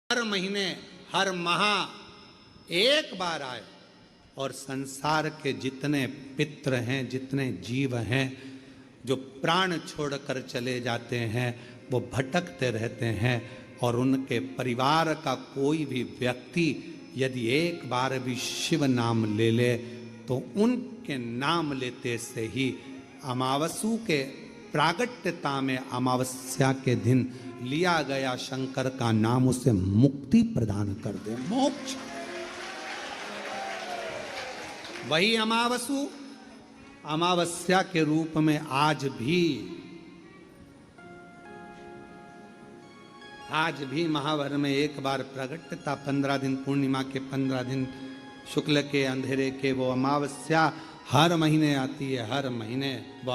हर महीने हर माह एक बार आए और संसार के जितने पितृ हैं, जितने जीव हैं जो प्राण छोड़कर चले जाते हैं, वो भटकते रहते हैं और उनके परिवार का कोई भी व्यक्ति यदि एक बार भी शिव नाम ले ले तो उनके नाम लेते से ही अमावस्या के प्रागट्यता में अमावस्या के दिन लिया गया शंकर का नाम उसे मुक्ति प्रदान कर दे, मोक्ष। वही अमावस्या के रूप में आज भी महावर में एक बार प्रगटता, 15 दिन पूर्णिमा के 15 दिन शुक्ल के अंधेरे के वो अमावस्या हर महीने आती है। हर महीने वो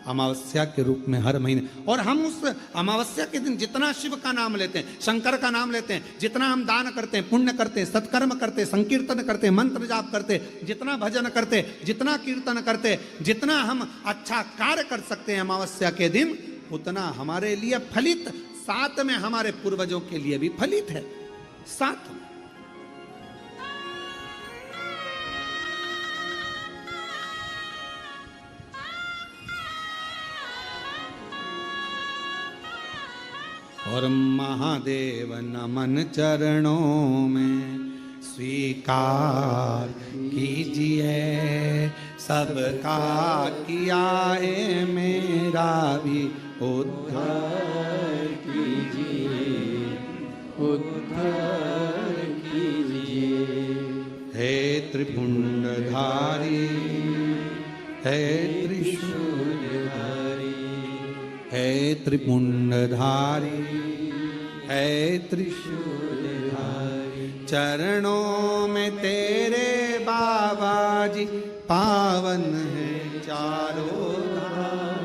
अमावस्या के रूप में हर महीने, और हम उस अमावस्या के दिन जितना शिव का नाम लेते हैं, शंकर का नाम लेते हैं, जितना हम दान करते हैं, पुण्य करते हैं, सत्कर्म करते हैं, संकीर्तन करते हैं, मंत्र जाप करते हैं, जितना भजन करते हैं, जितना कीर्तन करते हैं, जितना हम अच्छा कार्य कर सकते हैं अमावस्या के दिन, उतना हमारे लिए फलित, साथ में हमारे पूर्वजों के लिए भी फलित है। साथ में और महादेव नमन चरणों में स्वीकार कीजिए, सबका किया है मेरा भी उद्धार कीजिए, उद्धार कीजिए। हे त्रिपुंडधारी, हे त्रिशूलधारी, हे त्रिपुंडधारी, हे त्रिशूलधारी, चरणों में तेरे बाबा जी पावन है चारों धाम,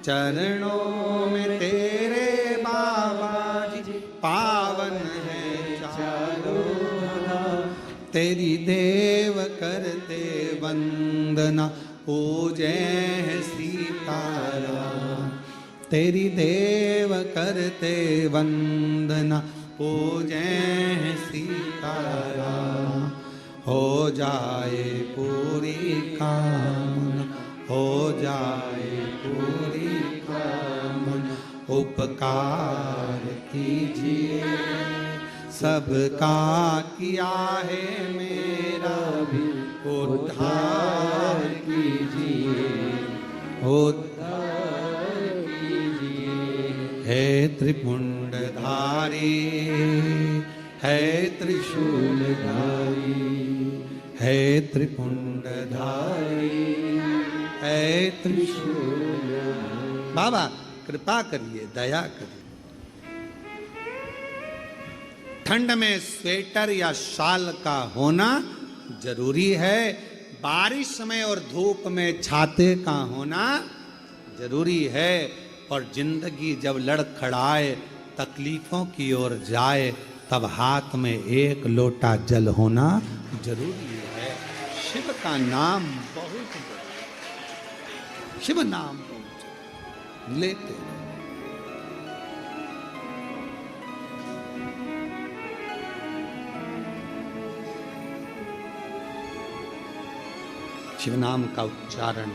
चरणों में तेरे बाबा जी पावन है चारों धाम। तेरी देव करते वंदना पूजे है सीताराम, तेरी देव करते वंदना पूजे है सीताराम। हो जाए पूरी कामना, हो जाए पूरी कामना, उपकार कीजिए, सबका किया है मेरा भी उद्धार कीजिए, उद्धार कीजिए। हे त्रिपुंडधारी, हे त्रिशूलधारी, हे त्रिपुंडधारी, हे त्रिशूलधारी। बाबा कृपा करिए, दया करिए। ठंड में स्वेटर या शाल का होना जरूरी है, बारिश में और धूप में छाते का होना जरूरी है, और जिंदगी जब लड़खड़ाए तकलीफों की ओर जाए तब हाथ में एक लोटा जल होना जरूरी है। शिव का नाम बहुत, शिव नाम बहुत लेते हैं। शिव नाम का उच्चारण,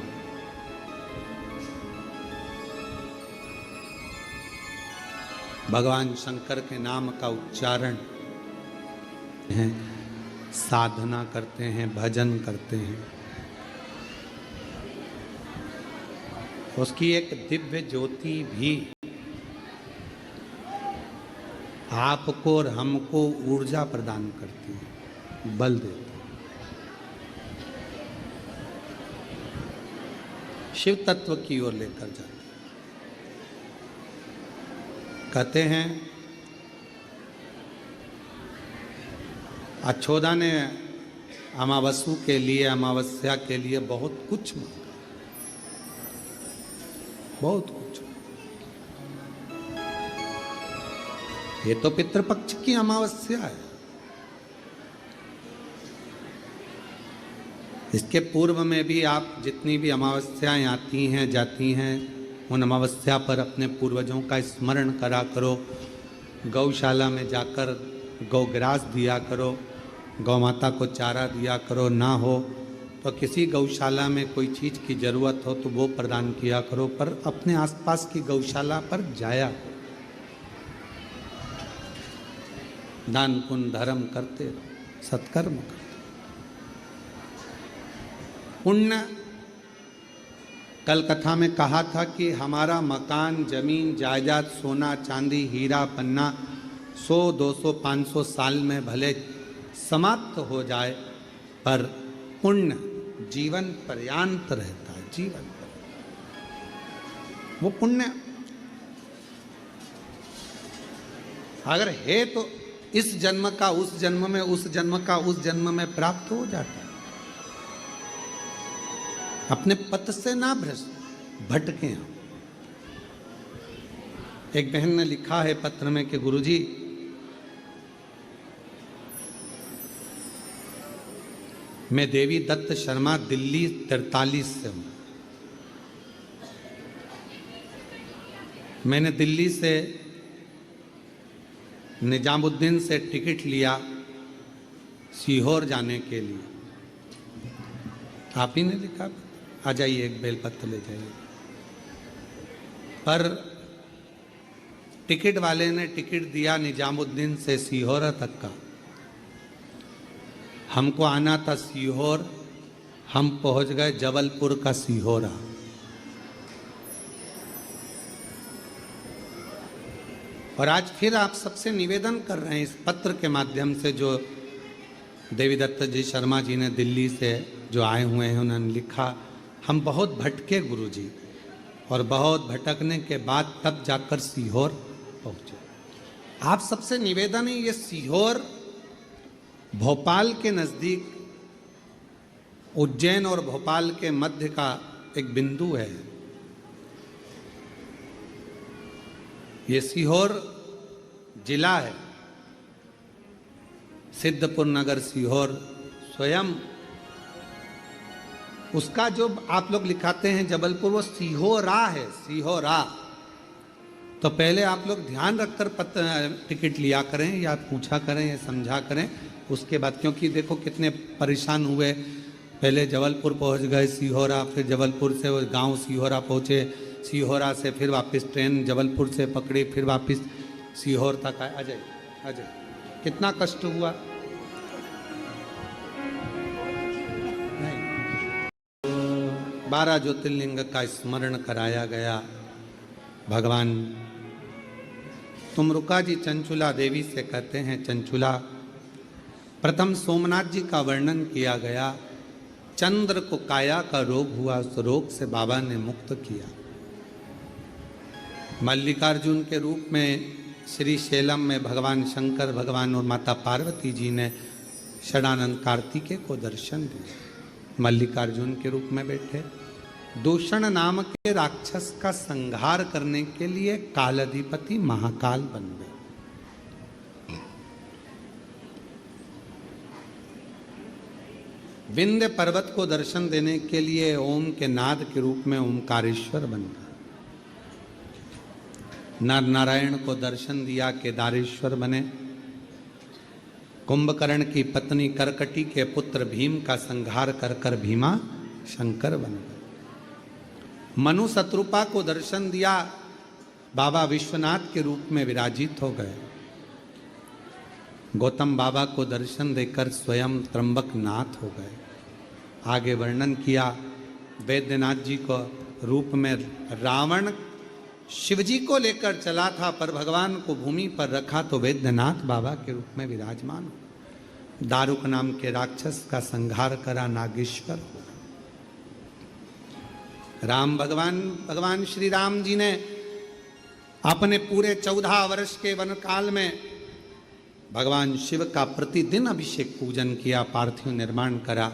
भगवान शंकर के नाम का उच्चारण है, साधना करते हैं, भजन करते हैं। उसकी एक दिव्य ज्योति भी आपको और हमको ऊर्जा प्रदान करती है, बल देती है। शिव तत्व की ओर लेकर जाते। कहते हैं अछोदा ने अमावस्या के लिए बहुत कुछ मांगा, बहुत कुछ। ये तो पितृपक्ष की अमावस्या है, इसके पूर्व में भी आप जितनी भी अमावस्याएं आती हैं जाती हैं, उन अमावस्या पर अपने पूर्वजों का स्मरण करा करो, गौशाला में जाकर गौग्रास दिया करो, गौ माता को चारा दिया करो, ना हो तो किसी गौशाला में कोई चीज़ की ज़रूरत हो तो वो प्रदान किया करो, पर अपने आसपास की गौशाला पर जाया, दान पुण्य धर्म करते रहो, सत्कर्म करते। पुण्य, कल कथा में कहा था कि हमारा मकान, जमीन, जायदाद, सोना, चांदी, हीरा, पन्ना 100, 200, 500 साल में भले समाप्त हो जाए, पर पुण्य जीवन पर्यंत रहता है, जीवन पर्यंत। वो पुण्य अगर है तो इस जन्म का उस जन्म में, उस जन्म का उस जन्म में प्राप्त हो जाता है। अपने पथ से ना भटके हम। एक बहन ने लिखा है पत्र में कि गुरुजी, मैं देवी दत्त शर्मा, दिल्ली 43 से हूं। मैंने दिल्ली से निजामुद्दीन से टिकट लिया सीहोर जाने के लिए। आप ही ने लिखा, आ जाइए, एक बेलपत्र ले जाइए। पर टिकट वाले ने टिकट दिया निजामुद्दीन से सीहोर तक का, हमको आना था सीहोर, हम पहुंच गए जबलपुर का सीहोरा। और आज फिर आप सबसे निवेदन कर रहे हैं इस पत्र के माध्यम से, जो देवी दत्त जी शर्मा जी ने दिल्ली से जो आए हुए हैं, उन्होंने लिखा, हम बहुत भटके गुरुजी, और बहुत भटकने के बाद तब जाकर सीहोर पहुंचे। आप सबसे निवेदन है, ये सीहोर भोपाल के नज़दीक, उज्जैन और भोपाल के मध्य का एक बिंदु है। ये सीहोर जिला है, सिद्धपुर नगर सीहोर स्वयं, उसका जो आप लोग लिखाते हैं जबलपुर, वो सीहोरा है, सीहोरा। तो पहले आप लोग ध्यान रखकर टिकट लिया करें, या पूछा करें, या समझा करें उसके बाद, क्योंकि देखो कितने परेशान हुए। पहले जबलपुर पहुंच गए सीहोरा, फिर जबलपुर से वो गांव सीहोरा पहुंचे, सीहोरा से फिर वापस ट्रेन जबलपुर से पकड़ी, फिर वापस सीहोर तक आए। अजय अजय कितना कष्ट हुआ। नहीं, 12 ज्योतिर्लिंग का स्मरण कराया गया। भगवान तुमरुका जी चंचुला देवी से कहते हैं, चंचुला, प्रथम सोमनाथ जी का वर्णन किया गया। चंद्र को काया का रोग हुआ, उस रोग से बाबा ने मुक्त किया। मल्लिकार्जुन के रूप में श्री शैलम में भगवान शंकर भगवान और माता पार्वती जी ने षडानंद कार्तिकेय को दर्शन दिया। मल्लिकार्जुन के रूप में बैठे दूषण नाम के राक्षस का संहार करने के लिए कालाधिपति महाकाल बन गए। विंध्य पर्वत को दर्शन देने के लिए ओम के नाद के रूप में ओमकारेश्वर बन गए। नर नारायण को दर्शन दिया, केदारेश्वर बने। कुंभकर्ण की पत्नी करकटी के पुत्र भीम का संहार कर कर भीमा शंकर बन गए। मनु शत्रुपा को दर्शन दिया, बाबा विश्वनाथ के रूप में विराजित हो गए। गौतम बाबा को दर्शन देकर स्वयं त्र्यंबक नाथ हो गए। आगे वर्णन किया, वैद्यनाथ जी को रूप में रावण शिवजी को लेकर चला था, पर भगवान को भूमि पर रखा तो वैद्यनाथ बाबा के रूप में विराजमान हो। दारुक नाम के राक्षस का संहार करा, नागेश्वर हो। राम भगवान श्री राम जी ने अपने पूरे 14 वर्ष के वन काल में भगवान शिव का प्रतिदिन अभिषेक पूजन किया, पार्थिव निर्माण करा,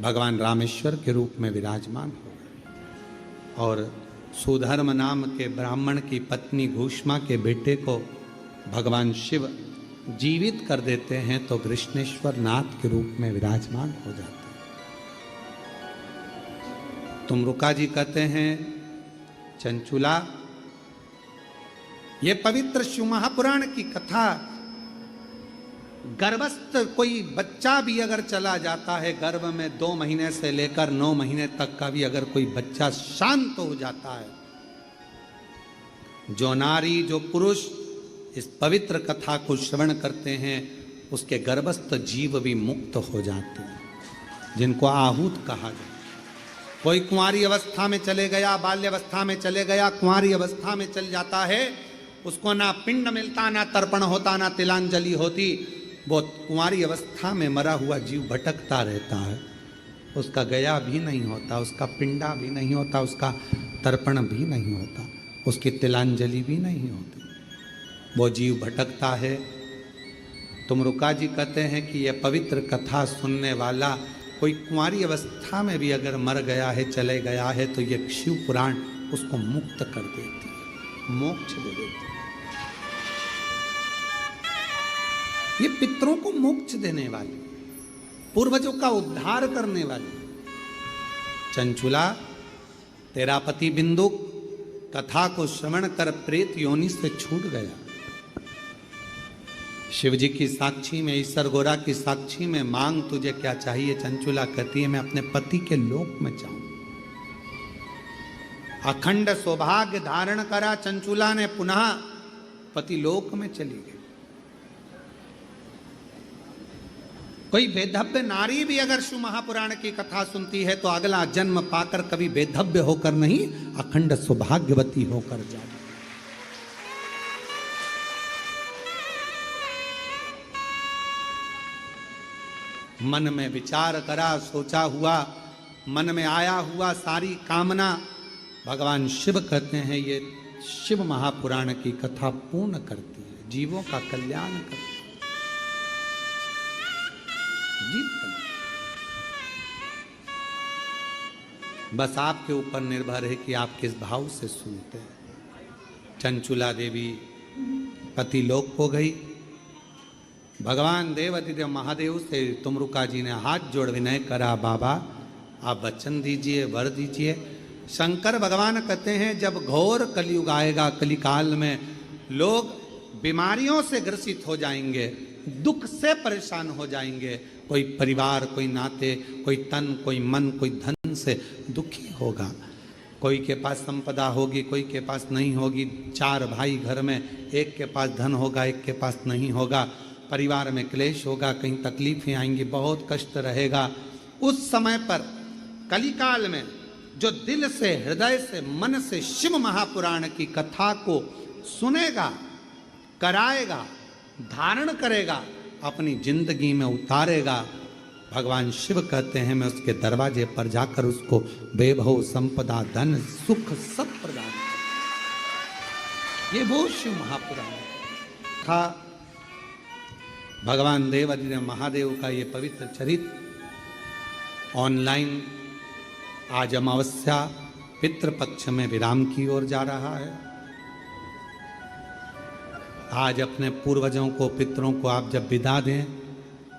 भगवान रामेश्वर के रूप में विराजमान हो। और सुधर्म नाम के ब्राह्मण की पत्नी घूष्मा के बेटे को भगवान शिव जीवित कर देते हैं तो कृष्णेश्वर नाथ के रूप में विराजमान हो जाते हैं। तुमरुका जी कहते हैं, चंचुला, ये पवित्र शिव महापुराण की कथा, गर्भस्थ कोई बच्चा भी अगर चला जाता है गर्भ में 2 महीने से लेकर 9 महीने तक का भी अगर कोई बच्चा शांत हो जाता है, जो नारी जो पुरुष इस पवित्र कथा को श्रवण करते हैं उसके गर्भस्थ जीव भी मुक्त हो जाते हैं, जिनको आहूत कहा जाए। कोई कुंवारी अवस्था में चले गया, बाल्य अवस्था में चले गया, कुंवारी अवस्था में चल जाता है, उसको ना पिंड मिलता, ना तर्पण होता, ना तिलांजलि होती, वो कुंवारी अवस्था में मरा हुआ जीव भटकता रहता है, उसका गया भी नहीं होता, उसका पिंडा भी नहीं होता, उसका तर्पण भी नहीं होता, उसकी तिलांजलि भी नहीं होती, वो जीव भटकता है। तुमरुका जी कहते हैं कि यह पवित्र कथा सुनने वाला कोई कुंवारी अवस्था में भी अगर मर गया है, चले गया है, तो यह शिव पुराण उसको मुक्त कर देती है, मोक्ष दे देती है। ये पितरों को मोक्ष देने वाली, पूर्वजों का उद्धार करने वाली। चंचुला, तेरा पति बिंदुक कथा को श्रवण कर प्रेत योनि से छूट गया। शिव जी की साक्षी में, ईश्वर गोरा की साक्षी में, मांग तुझे क्या चाहिए। चंचुला कहती है मैं अपने पति के लोक में जाऊं। अखंड सौभाग्य धारण करा चंचुला ने, पुनः पति लोक में चली गई। कोई वेधव्य नारी भी अगर शिव महापुराण की कथा सुनती है तो अगला जन्म पाकर कभी वेधव्य होकर नहीं, अखंड सौभाग्यवती होकर जाए। मन में विचार करा, सोचा हुआ, मन में आया हुआ सारी कामना भगवान शिव कहते हैं ये शिव महापुराण की कथा पूर्ण करती है, जीवों का कल्याण करती है। बस आपके ऊपर निर्भर है कि आप किस भाव से सुनते हैं। चंचुला देवी पति लोक को गई। भगवान देवादिदेव महादेव से तुमरुका जी ने हाथ जोड़ विनय करा, बाबा आप वचन दीजिए, वर दीजिए। शंकर भगवान कहते हैं जब घोर कलयुग आएगा, कलिकाल में लोग बीमारियों से ग्रसित हो जाएंगे, दुख से परेशान हो जाएंगे, कोई परिवार, कोई नाते, कोई तन, कोई मन, कोई धन से दुखी होगा, कोई के पास संपदा होगी, कोई के पास नहीं होगी, 4 भाई घर में, एक के पास धन होगा, एक के पास नहीं होगा, परिवार में क्लेश होगा, कहीं तकलीफें आएंगी, बहुत कष्ट रहेगा। उस समय पर कलिकाल में जो दिल से, हृदय से, मन से शिव महापुराण की कथा को सुनेगा, कराएगा, धारण करेगा, अपनी जिंदगी में उतारेगा, भगवान शिव कहते हैं मैं उसके दरवाजे पर जाकर उसको वैभव, संपदा, धन, सुख सब प्रदान करूं। ये वो शिव महापुराण था। भगवान देवादिदेव महादेव का ये पवित्र चरित्र ऑनलाइन आज अमावस्या पितृपक्ष में विराम की ओर जा रहा है। आज अपने पूर्वजों को, पितरों को आप जब विदा दें,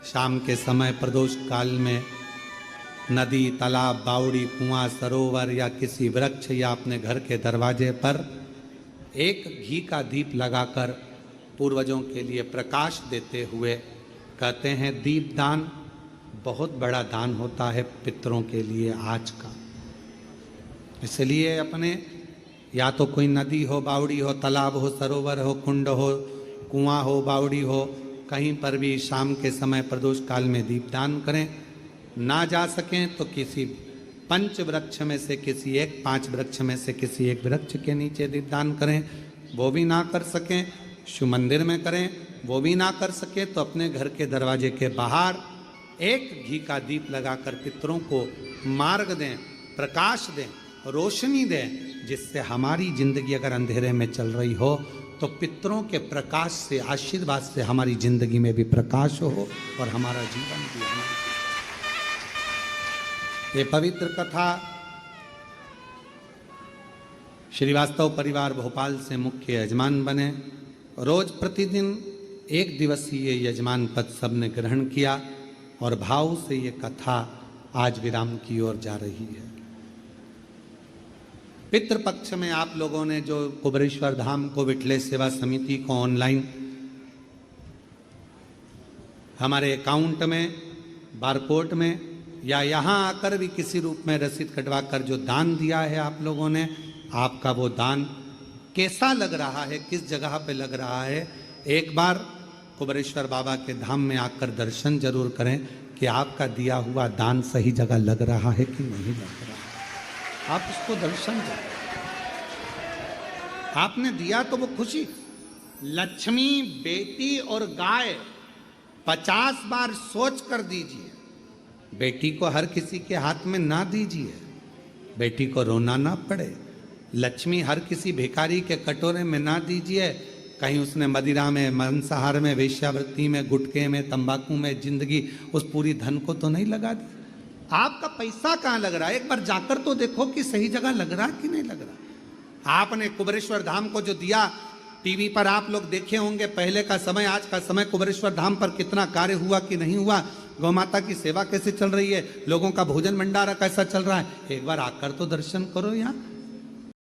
शाम के समय प्रदोष काल में नदी, तालाब, बावड़ी, कुआं, सरोवर या किसी वृक्ष या अपने घर के दरवाजे पर एक घी का दीप लगाकर पूर्वजों के लिए प्रकाश देते हुए कहते हैं दीप दान बहुत बड़ा दान होता है पितरों के लिए आज का। इसलिए अपने या तो कोई नदी हो, बावड़ी हो, तालाब हो, सरोवर हो, कुंड हो, कुआं हो, बावड़ी हो, कहीं पर भी शाम के समय प्रदोष काल में दीपदान करें। ना जा सकें तो किसी 5 वृक्ष में से किसी एक, 5 वृक्ष में से किसी एक वृक्ष के नीचे दीपदान करें। वो भी ना कर सकें शिव मंदिर में करें, वो भी ना कर सके तो अपने घर के दरवाजे के बाहर एक घी का दीप लगाकर पितरों को मार्ग दें, प्रकाश दें, रोशनी दें, जिससे हमारी जिंदगी अगर अंधेरे में चल रही हो तो पितरों के प्रकाश से, आशीर्वाद से हमारी जिंदगी में भी प्रकाश हो और हमारा जीवन भी ये पवित्र कथा श्रीवास्तव परिवार भोपाल से मुख्य यजमान बने। रोज प्रतिदिन 1 दिवसीय यजमान पद सबने ग्रहण किया और भाव से ये कथा आज विराम की ओर जा रही है। पितृपक्ष में आप लोगों ने जो कुबेरेश्वर धाम को विठलेश सेवा समिति को ऑनलाइन हमारे अकाउंट में, बारकोड में या यहाँ आकर भी किसी रूप में रसीद कटवा कर जो दान दिया है आप लोगों ने, आपका वो दान कैसा लग रहा है, किस जगह पे लग रहा है, एक बार कुबेरेश्वर बाबा के धाम में आकर दर्शन जरूर करें कि आपका दिया हुआ दान सही जगह लग रहा है कि नहीं लग रहा है। आप उसको दर्शन करें। आपने दिया तो वो खुशी। लक्ष्मी, बेटी और गाय 50 बार सोच कर दीजिए। बेटी को हर किसी के हाथ में ना दीजिए, बेटी को रोना ना पड़े। लक्ष्मी हर किसी भिखारी के कटोरे में ना दीजिए, कहीं उसने मदिरा में, मांसाहार में, वेश्यावृत्ति में, गुटखे में, तंबाकू में जिंदगी उस पूरी धन को तो नहीं लगा दी। आपका पैसा कहाँ लग रहा है, एक बार जाकर तो देखो कि सही जगह लग रहा कि नहीं लग रहा। आपने कुबेरेश्वर धाम को जो दिया, टीवी पर आप लोग देखे होंगे, पहले का समय आज का समय, कुबेरेश्वर धाम पर कितना कार्य हुआ कि नहीं हुआ, गौ माता की सेवा कैसे चल रही है, लोगों का भोजन भंडारा कैसा चल रहा है। एक बार आकर तो दर्शन करो यहाँ।